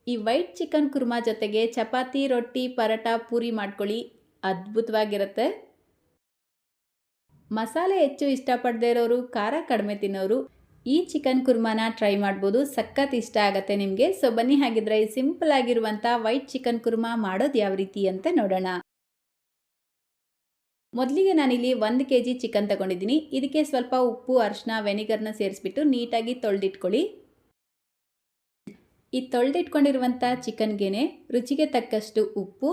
ಈ white chicken Kurma ಜೊತೆಗೆ ಚಪಾತಿ, ರೊಟ್ಟಿ, ಪರೋಟ, ಪೂರಿ ಮಾಡ್ಕೊಳ್ಳಿ, ಅದ್ಭುತವಾಗಿರುತ್ತೆ. ಮಸಾಲೆ ಹೆಚ್ಚು ಇಷ್ಟಪಡದೇ ಇರೋರು, ಖಾರ ಕಡಿಮೆ ತಿನ್ನೋರು ಈ ಚಿಕನ್ ಕುರ್ಮಾನ ಟ್ರೈ ಮಾಡ್ಬೋದು. ಸಖತ್ ಇಷ್ಟ ಆಗುತ್ತೆ ನಿಮಗೆ. ಸೊ ಬನ್ನಿ ಹಾಗಿದ್ರೆ ಸಿಂಪಲ್ ಆಗಿರುವಂಥ ವೈಟ್ ಚಿಕನ್ ಕುರ್ಮಾ ಮಾಡೋದು ಯಾವ ರೀತಿ ಅಂತ ನೋಡೋಣ. ಮೊದಲಿಗೆ ನಾನಿಲ್ಲಿ 1 kg ಚಿಕನ್ ತಗೊಂಡಿದ್ದೀನಿ. ಇದಕ್ಕೆ ಸ್ವಲ್ಪ ಉಪ್ಪು, ಅರಿಶಿನ, ವೆನಿಗರ್ನ ಸೇರಿಸ್ಬಿಟ್ಟು ನೀಟಾಗಿ ತೊಳೆದಿಟ್ಕೊಳ್ಳಿ. ಈ ತೊಳೆದಿಟ್ಕೊಂಡಿರುವಂಥ ಚಿಕನ್ಗೆ ರುಚಿಗೆ ತಕ್ಕಷ್ಟು ಉಪ್ಪು,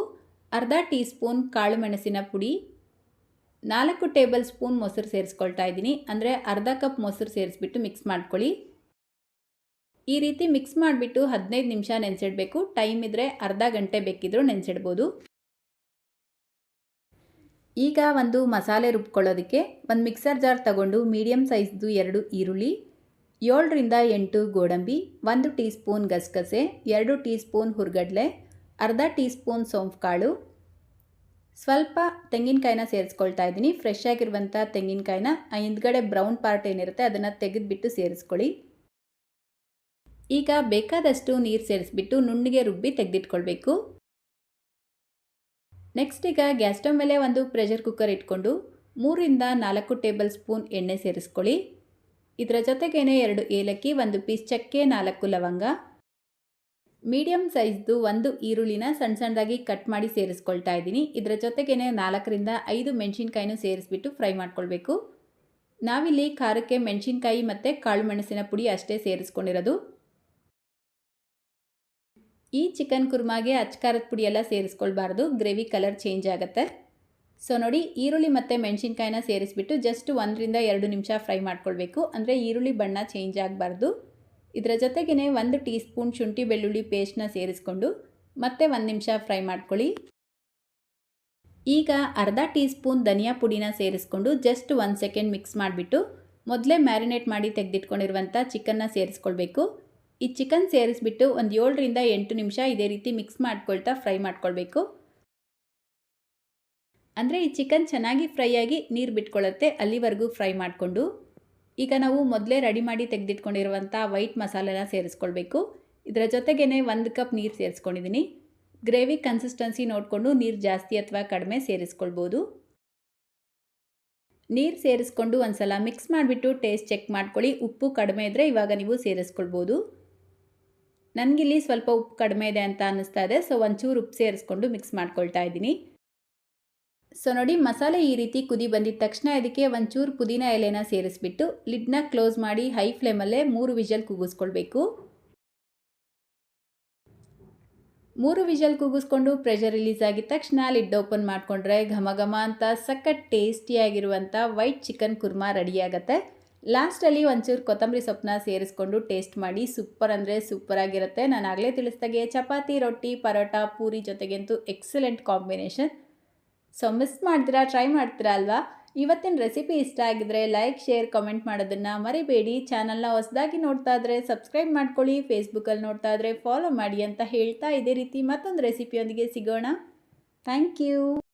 ಅರ್ಧ ಟೀ ಸ್ಪೂನ್ ಕಾಳು ಮೆಣಸಿನ ಪುಡಿ, 4 ಟೇಬಲ್ ಸ್ಪೂನ್ ಮೊಸರು ಸೇರಿಸ್ಕೊಳ್ತಾ ಇದ್ದೀನಿ. ಅಂದರೆ ಅರ್ಧ ಕಪ್ ಮೊಸರು ಸೇರಿಸ್ಬಿಟ್ಟು ಮಿಕ್ಸ್ ಮಾಡ್ಕೊಳ್ಳಿ. ಈ ರೀತಿ ಮಿಕ್ಸ್ ಮಾಡಿಬಿಟ್ಟು 15 ನಿಮಿಷ ನೆನೆಸಿಡಬೇಕು. ಟೈಮ್ ಇದ್ದರೆ ಅರ್ಧ ಗಂಟೆ ಬೇಕಿದ್ರೂ ನೆನೆಸಿಡ್ಬೋದು. ಈಗ ಒಂದು ಮಸಾಲೆ ರುಬ್ಕೊಳ್ಳೋದಕ್ಕೆ ಒಂದು ಮಿಕ್ಸರ್ ಜಾರ್ ತಗೊಂಡು ಮೀಡಿಯಮ್ ಸೈಜ್ದು 2 ಈರುಳ್ಳಿ, 7 ರಿಂದ 8 ಗೋಡಂಬಿ, 1 ಟೀ ಸ್ಪೂನ್ ಗಸಗಸೆ, 2 ಟೀ ಸ್ಪೂನ್ ಹುರ್ಗಡ್ಲೆ, ಅರ್ಧ ಟೀ ಸ್ಪೂನ್ ಸೋಂಪು ಕಾಳು, ಸ್ವಲ್ಪ ತೆಂಗಿನಕಾಯಿನ ಸೇರಿಸ್ಕೊಳ್ತಾ ಇದ್ದೀನಿ. ಫ್ರೆಶ್ ಆಗಿರುವಂಥ ತೆಂಗಿನಕಾಯಿನ ಹಿಂದ್ಗಡೆ ಬ್ರೌನ್ ಪಾರ್ಟ್ ಏನಿರುತ್ತೆ ಅದನ್ನು ತೆಗೆದುಬಿಟ್ಟು ಸೇರಿಸ್ಕೊಳ್ಳಿ. ಈಗ ಬೇಕಾದಷ್ಟು ನೀರು ಸೇರಿಸ್ಬಿಟ್ಟು ನುಣ್ಣಗೆ ರುಬ್ಬಿ ತೆಗೆದಿಟ್ಕೊಳ್ಬೇಕು. ನೆಕ್ಸ್ಟ್ ಈಗ ಗ್ಯಾಸ್ ಸ್ಟವ್ ಮೇಲೆ ಒಂದು ಪ್ರೆಷರ್ ಕುಕ್ಕರ್ ಇಟ್ಕೊಂಡು 3 ರಿಂದ 4 ಟೇಬಲ್ ಸ್ಪೂನ್ ಎಣ್ಣೆ ಸೇರಿಸ್ಕೊಳ್ಳಿ. ಇದರ ಜೊತೆಗೇನೆ 2 ಏಲಕ್ಕಿ, 1 ಪೀಸ್ ಚಕ್ಕೆ, 4 ಲವಂಗ, ಮೀಡಿಯಮ್ ಸೈಜ್ದು 1 ಈರುಳ್ಳಿನ ಸಣ್ಣದಾಗಿ ಕಟ್ ಮಾಡಿ ಸೇರಿಸ್ಕೊಳ್ತಾ ಇದ್ದೀನಿ. ಇದರ ಜೊತೆಗೇನೆ 4 ರಿಂದ 5 ಮೆಣಸಿನ್ಕಾಯಿನೂ ಸೇರಿಸ್ಬಿಟ್ಟು ಫ್ರೈ ಮಾಡ್ಕೊಳ್ಬೇಕು. ನಾವಿಲ್ಲಿ ಖಾರಕ್ಕೆ ಮೆಣಸಿನ್ಕಾಯಿ ಮತ್ತು ಕಾಳು ಮೆಣಸಿನ ಪುಡಿ ಅಷ್ಟೇ ಸೇರಿಸ್ಕೊಂಡಿರೋದು. ಈ ಚಿಕನ್ ಕುರ್ಮಾಗೆ ಅಚ್ಕಾರದ ಪುಡಿ ಎಲ್ಲ ಸೇರಿಸ್ಕೊಳ್ಬಾರ್ದು, ಗ್ರೇವಿ ಕಲರ್ ಚೇಂಜ್ ಆಗುತ್ತೆ. ಸೊ ನೋಡಿ, ಈರುಳ್ಳಿ ಮತ್ತು ಮೆಣಸಿನ್ಕಾಯಿನ ಸೇರಿಸ್ಬಿಟ್ಟು ಜಸ್ಟ್ 1 ರಿಂದ 2 ನಿಮಿಷ ಫ್ರೈ ಮಾಡ್ಕೊಳ್ಬೇಕು. ಅಂದರೆ ಈರುಳ್ಳಿ ಬಣ್ಣ ಚೇಂಜ್ ಆಗಬಾರ್ದು. ಇದರ ಜೊತೆಗೇ 1 ಟೀ ಸ್ಪೂನ್ ಶುಂಠಿ ಬೆಳ್ಳುಳ್ಳಿ ಪೇಸ್ಟ್ನ ಸೇರಿಸ್ಕೊಂಡು ಮತ್ತೆ 1 ನಿಮಿಷ ಫ್ರೈ ಮಾಡ್ಕೊಳ್ಳಿ. ಈಗ ಅರ್ಧ ಟೀ ಸ್ಪೂನ್ ಧನಿಯಾ ಪುಡಿನ ಸೇರಿಸ್ಕೊಂಡು ಜಸ್ಟ್ 1 ಸೆಕೆಂಡ್ ಮಿಕ್ಸ್ ಮಾಡಿಬಿಟ್ಟು ಮೊದಲೇ ಮ್ಯಾರಿನೇಟ್ ಮಾಡಿ ತೆಗೆದಿಟ್ಕೊಂಡಿರುವಂಥ ಚಿಕನ್ನ ಸೇರಿಸ್ಕೊಳ್ಬೇಕು. ಈ ಚಿಕನ್ ಸೇರಿಸ್ಬಿಟ್ಟು ಒಂದು 7 ರಿಂದ 8 ನಿಮಿಷ ಇದೇ ರೀತಿ ಮಿಕ್ಸ್ ಮಾಡ್ಕೊಳ್ತಾ ಫ್ರೈ ಮಾಡ್ಕೊಳ್ಬೇಕು. ಅಂದರೆ ಈ ಚಿಕನ್ ಚೆನ್ನಾಗಿ ಫ್ರೈ ಆಗಿ ನೀರು ಬಿಟ್ಕೊಳ್ಳುತ್ತೆ, ಅಲ್ಲಿವರೆಗೂ ಫ್ರೈ ಮಾಡಿಕೊಂಡು ಈಗ ನಾವು ಮೊದಲೇ ರೆಡಿ ಮಾಡಿ ತೆಗೆದಿಟ್ಕೊಂಡಿರುವಂಥ ವೈಟ್ ಮಸಾಲೆನ ಸೇರಿಸ್ಕೊಳ್ಬೇಕು. ಇದರ ಜೊತೆಗೇ 1 ಕಪ್ ನೀರು ಸೇರಿಸ್ಕೊಂಡಿದ್ದೀನಿ. ಗ್ರೇವಿ ಕನ್ಸಿಸ್ಟೆನ್ಸಿ ನೋಡಿಕೊಂಡು ನೀರು ಜಾಸ್ತಿ ಅಥವಾ ಕಡಿಮೆ ಸೇರಿಸ್ಕೊಳ್ಬೋದು. ನೀರು ಸೇರಿಸ್ಕೊಂಡು ಒಂದು ಸಲ ಮಿಕ್ಸ್ ಮಾಡಿಬಿಟ್ಟು ಟೇಸ್ಟ್ ಚೆಕ್ ಮಾಡ್ಕೊಳ್ಳಿ. ಉಪ್ಪು ಕಡಿಮೆ ಇದ್ದರೆ ಇವಾಗ ನೀವು ಸೇರಿಸ್ಕೊಳ್ಬೋದು. ನನಗಿಲ್ಲಿ ಸ್ವಲ್ಪ ಉಪ್ಪು ಕಡಿಮೆ ಇದೆ ಅಂತ ಅನ್ನಿಸ್ತಾ ಇದೆ, ಸೊ ಒಂಚೂರು ಉಪ್ಪು ಸೇರಿಸ್ಕೊಂಡು ಮಿಕ್ಸ್ ಮಾಡ್ಕೊಳ್ತಾ ಇದ್ದೀನಿ. ಸೊ ನೋಡಿ, ಮಸಾಲೆ ಈ ರೀತಿ ಕುದಿ ಬಂದಿದ ತಕ್ಷಣ ಇದಕ್ಕೆ ಒಂಚೂರು ಪುದೀನ ಎಲೆನ ಸೇರಿಸ್ಬಿಟ್ಟು ಲಿಡ್ನ ಕ್ಲೋಸ್ ಮಾಡಿ ಹೈ ಫ್ಲೇಮಲ್ಲೇ 3 ವಿಷಲ್ ಕೂಗಿಸ್ಕೊಳ್ಬೇಕು. 3 ವಿಷಲ್ ಕೂಗಿಸ್ಕೊಂಡು ಪ್ರೆಷರ್ ರಿಲೀಸ್ ಆಗಿದ ತಕ್ಷಣ ಲಿಡ್ ಓಪನ್ ಮಾಡಿಕೊಂಡ್ರೆ ಘಮ ಘಮ ಅಂತ ಸಖತ್ ಟೇಸ್ಟಿಯಾಗಿರುವಂಥ ವೈಟ್ ಚಿಕನ್ ಕುರ್ಮಾ ರೆಡಿಯಾಗತ್ತೆ. ಲಾಸ್ಟಲ್ಲಿ ಒಂಚೂರು ಕೊತ್ತಂಬರಿ ಸೊಪ್ಪನ್ನ ಸೇರಿಸ್ಕೊಂಡು ಟೇಸ್ಟ್ ಮಾಡಿ. ಸೂಪರ್ ಅಂದರೆ ಸೂಪರ್ ಆಗಿರುತ್ತೆ. ನಾನು ಆಗಲೇ ತಿಳಿಸ್ದಾಗೆ ಚಪಾತಿ, ರೊಟ್ಟಿ, ಪರೋಟ, ಪೂರಿ ಜೊತೆಗಂತೂ ಎಕ್ಸಲೆಂಟ್ ಕಾಂಬಿನೇಷನ್. ಸೊ ಮಿಸ್ ಮಾಡ್ತೀರಾ, ಟ್ರೈ ಮಾಡ್ತೀರಾ ಅಲ್ವಾ? ಇವತ್ತಿನ ರೆಸಿಪಿ ಇಷ್ಟ ಆಗಿದ್ರೆ ಲೈಕ್, ಶೇರ್, ಕಮೆಂಟ್ ಮಾಡೋದನ್ನು ಮರಿಬೇಡಿ. ಚಾನಲ್ನ ಹೊಸದಾಗಿ ನೋಡ್ತಾ ಇದ್ದರೆ ಸಬ್ಸ್ಕ್ರೈಬ್ ಮಾಡ್ಕೊಳ್ಳಿ. ಫೇಸ್ಬುಕ್ಕಲ್ಲಿ ನೋಡ್ತಾ ಇದ್ದರೆ ಫಾಲೋ ಮಾಡಿ ಅಂತ ಹೇಳ್ತಾ ಇದೇ ರೀತಿ ಮತ್ತೊಂದು ರೆಸಿಪಿಯೊಂದಿಗೆ ಸಿಗೋಣ. Thank you.